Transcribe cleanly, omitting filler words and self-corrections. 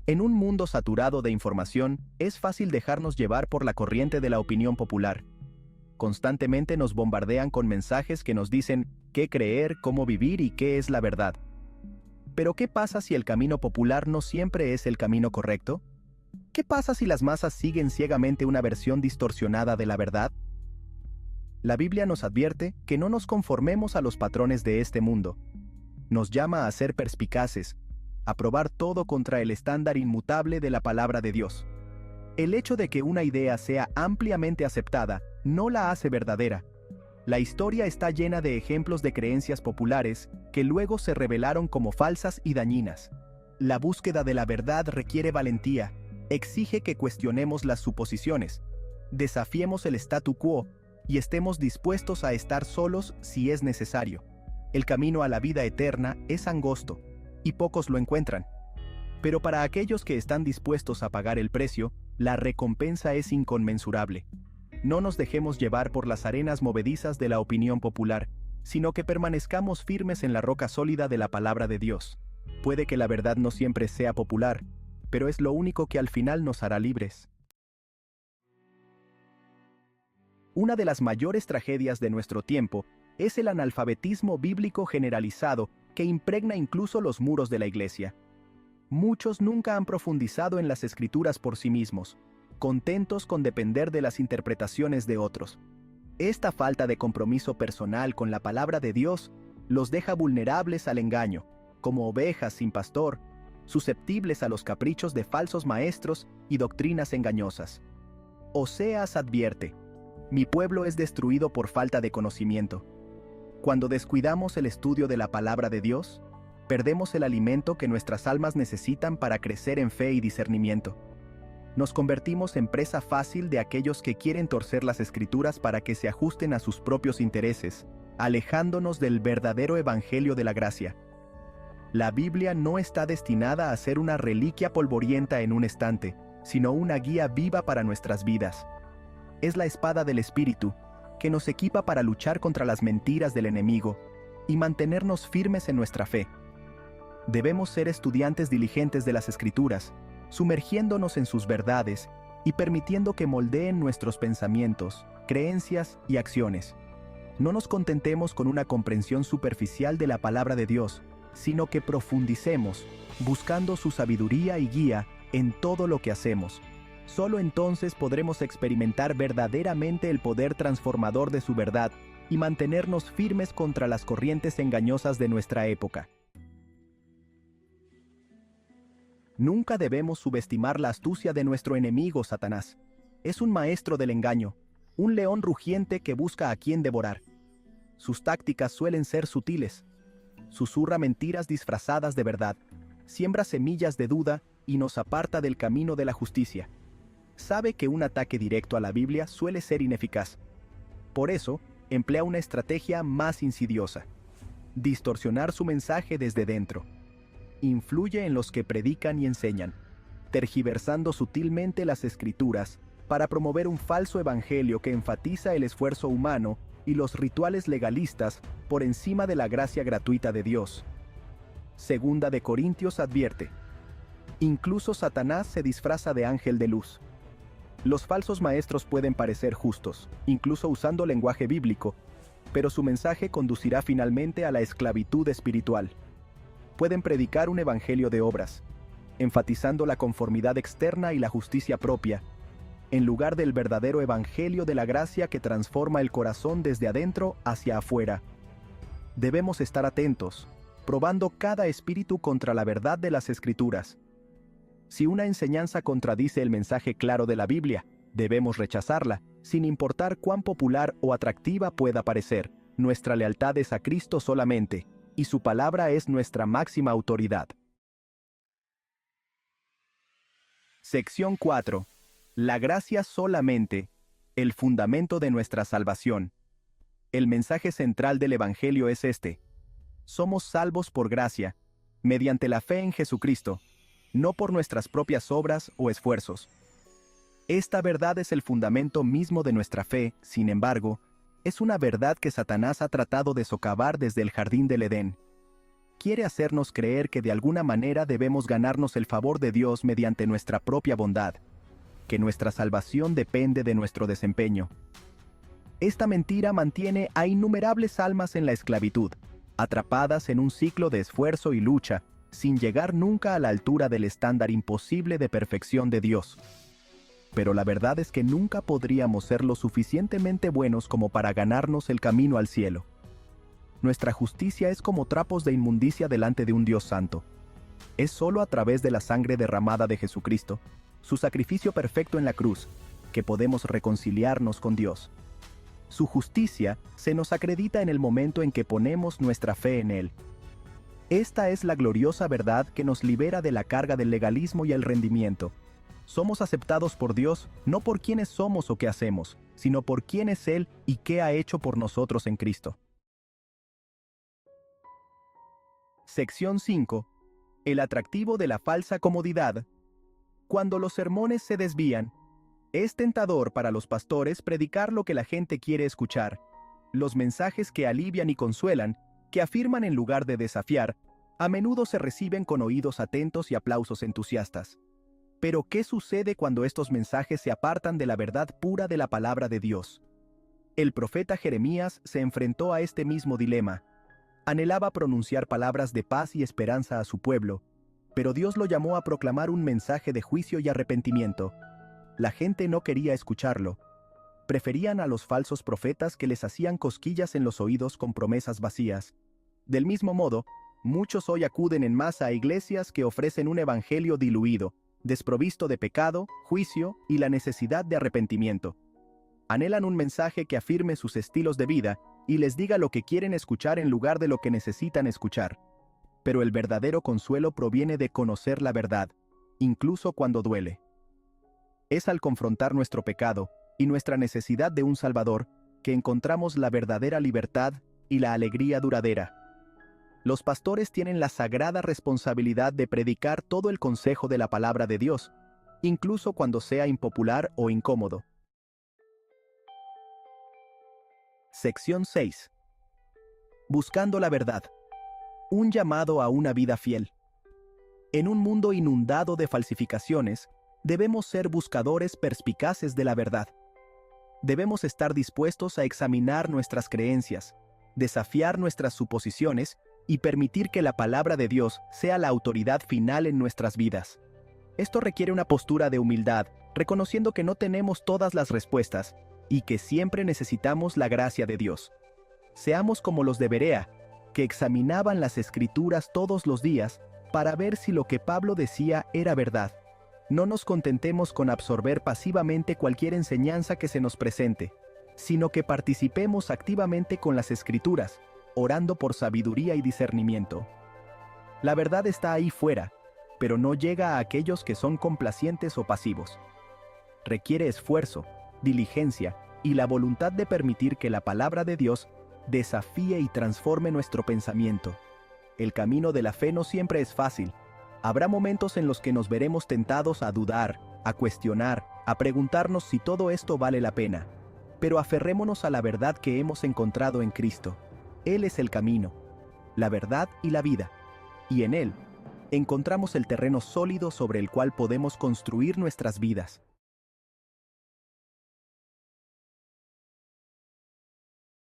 En un mundo saturado de información, es fácil dejarnos llevar por la corriente de la opinión popular. Constantemente nos bombardean con mensajes que nos dicen qué creer, cómo vivir y qué es la verdad. Pero ¿qué pasa si el camino popular no siempre es el camino correcto? ¿Qué pasa si las masas siguen ciegamente una versión distorsionada de la verdad? La Biblia nos advierte que no nos conformemos a los patrones de este mundo. Nos llama a ser perspicaces, a probar todo contra el estándar inmutable de la palabra de Dios. El hecho de que una idea sea ampliamente aceptada no la hace verdadera. La historia está llena de ejemplos de creencias populares que luego se revelaron como falsas y dañinas. La búsqueda de la verdad requiere valentía, exige que cuestionemos las suposiciones, desafiemos el statu quo y estemos dispuestos a estar solos si es necesario. El camino a la vida eterna es angosto, y pocos lo encuentran. Pero para aquellos que están dispuestos a pagar el precio, la recompensa es inconmensurable. No nos dejemos llevar por las arenas movedizas de la opinión popular, sino que permanezcamos firmes en la roca sólida de la palabra de Dios. Puede que la verdad no siempre sea popular, pero es lo único que al final nos hará libres. Una de las mayores tragedias de nuestro tiempo es el analfabetismo bíblico generalizado que impregna incluso los muros de la iglesia. Muchos nunca han profundizado en las escrituras por sí mismos, contentos con depender de las interpretaciones de otros. Esta falta de compromiso personal con la palabra de Dios los deja vulnerables al engaño, como ovejas sin pastor, susceptibles a los caprichos de falsos maestros y doctrinas engañosas. Oseas advierte: mi pueblo es destruido por falta de conocimiento. Cuando descuidamos el estudio de la palabra de Dios, perdemos el alimento que nuestras almas necesitan para crecer en fe y discernimiento. Nos convertimos en presa fácil de aquellos que quieren torcer las escrituras para que se ajusten a sus propios intereses, alejándonos del verdadero evangelio de la gracia. La Biblia no está destinada a ser una reliquia polvorienta en un estante, sino una guía viva para nuestras vidas. Es la espada del Espíritu, que nos equipa para luchar contra las mentiras del enemigo y mantenernos firmes en nuestra fe. Debemos ser estudiantes diligentes de las Escrituras, sumergiéndonos en sus verdades y permitiendo que moldeen nuestros pensamientos, creencias y acciones. No nos contentemos con una comprensión superficial de la palabra de Dios, sino que profundicemos, buscando su sabiduría y guía en todo lo que hacemos. Solo entonces podremos experimentar verdaderamente el poder transformador de su verdad y mantenernos firmes contra las corrientes engañosas de nuestra época. Nunca debemos subestimar la astucia de nuestro enemigo, Satanás. Es un maestro del engaño, un león rugiente que busca a quien devorar. Sus tácticas suelen ser sutiles. Susurra mentiras disfrazadas de verdad, siembra semillas de duda y nos aparta del camino de la justicia. Sabe que un ataque directo a la Biblia suele ser ineficaz. Por eso, emplea una estrategia más insidiosa: distorsionar su mensaje desde dentro. Influye en los que predican y enseñan, tergiversando sutilmente las escrituras para promover un falso evangelio que enfatiza el esfuerzo humano y los rituales legalistas por encima de la gracia gratuita de Dios. Segunda de Corintios advierte: incluso Satanás se disfraza de ángel de luz. Los falsos maestros pueden parecer justos, incluso usando lenguaje bíblico, pero su mensaje conducirá finalmente a la esclavitud espiritual. Pueden predicar un evangelio de obras, enfatizando la conformidad externa y la justicia propia, en lugar del verdadero evangelio de la gracia que transforma el corazón desde adentro hacia afuera. Debemos estar atentos, probando cada espíritu contra la verdad de las Escrituras. Si una enseñanza contradice el mensaje claro de la Biblia, debemos rechazarla, sin importar cuán popular o atractiva pueda parecer. Nuestra lealtad es a Cristo solamente, y su palabra es nuestra máxima autoridad. Sección 4. La gracia solamente, el fundamento de nuestra salvación. El mensaje central del Evangelio es este: somos salvos por gracia, mediante la fe en Jesucristo, no por nuestras propias obras o esfuerzos. Esta verdad es el fundamento mismo de nuestra fe. Sin embargo, es una verdad que Satanás ha tratado de socavar desde el jardín del Edén. quiere hacernos creer que de alguna manera debemos ganarnos el favor de Dios mediante nuestra propia bondad, que nuestra salvación depende de nuestro desempeño. Esta mentira mantiene a innumerables almas en la esclavitud, atrapadas en un ciclo de esfuerzo y lucha, sin llegar nunca a la altura del estándar imposible de perfección de Dios. Pero la verdad es que nunca podríamos ser lo suficientemente buenos como para ganarnos el camino al cielo. Nuestra justicia es como trapos de inmundicia delante de un Dios santo. Es solo a través de la sangre derramada de Jesucristo, su sacrificio perfecto en la cruz, que podemos reconciliarnos con Dios. Su justicia se nos acredita en el momento en que ponemos nuestra fe en Él. Esta es la gloriosa verdad que nos libera de la carga del legalismo y el rendimiento. Somos aceptados por Dios no por quiénes somos o qué hacemos, sino por quién es Él y qué ha hecho por nosotros en Cristo. Sección 5. El atractivo de la falsa comodidad. Cuando los sermones se desvían, es tentador para los pastores predicar lo que la gente quiere escuchar. Los mensajes que alivian y consuelan, que afirman en lugar de desafiar, a menudo se reciben con oídos atentos y aplausos entusiastas. Pero ¿qué sucede cuando estos mensajes se apartan de la verdad pura de la palabra de Dios? El profeta Jeremías se enfrentó a este mismo dilema. Anhelaba pronunciar palabras de paz y esperanza a su pueblo, pero Dios lo llamó a proclamar un mensaje de juicio y arrepentimiento. La gente no quería escucharlo. Preferían a los falsos profetas que les hacían cosquillas en los oídos con promesas vacías. Del mismo modo, muchos hoy acuden en masa a iglesias que ofrecen un evangelio diluido, desprovisto de pecado, juicio y la necesidad de arrepentimiento. Anhelan un mensaje que afirme sus estilos de vida y les diga lo que quieren escuchar en lugar de lo que necesitan escuchar. Pero el verdadero consuelo proviene de conocer la verdad, incluso cuando duele. Es al confrontar nuestro pecado y nuestra necesidad de un Salvador que encontramos la verdadera libertad y la alegría duradera. Los pastores tienen la sagrada responsabilidad de predicar todo el consejo de la palabra de Dios, incluso cuando sea impopular o incómodo. Sección 6. Buscando la verdad. Un llamado a una vida fiel. En un mundo inundado de falsificaciones, debemos ser buscadores perspicaces de la verdad. Debemos estar dispuestos a examinar nuestras creencias, desafiar nuestras suposiciones y permitir que la palabra de Dios sea la autoridad final en nuestras vidas. Esto requiere una postura de humildad, reconociendo que no tenemos todas las respuestas y que siempre necesitamos la gracia de Dios. Seamos como los de Berea, que examinaban las Escrituras todos los días para ver si lo que Pablo decía era verdad. No nos contentemos con absorber pasivamente cualquier enseñanza que se nos presente, sino que participemos activamente con las Escrituras, orando por sabiduría y discernimiento. La verdad está ahí fuera, pero no llega a aquellos que son complacientes o pasivos. Requiere esfuerzo, diligencia y la voluntad de permitir que la palabra de Dios desafíe y transforme nuestro pensamiento. El camino de la fe no siempre es fácil. Habrá momentos en los que nos veremos tentados a dudar, a cuestionar, a preguntarnos si todo esto vale la pena. Pero aferrémonos a la verdad que hemos encontrado en Cristo. Él es el camino, la verdad y la vida. Y en Él encontramos el terreno sólido sobre el cual podemos construir nuestras vidas.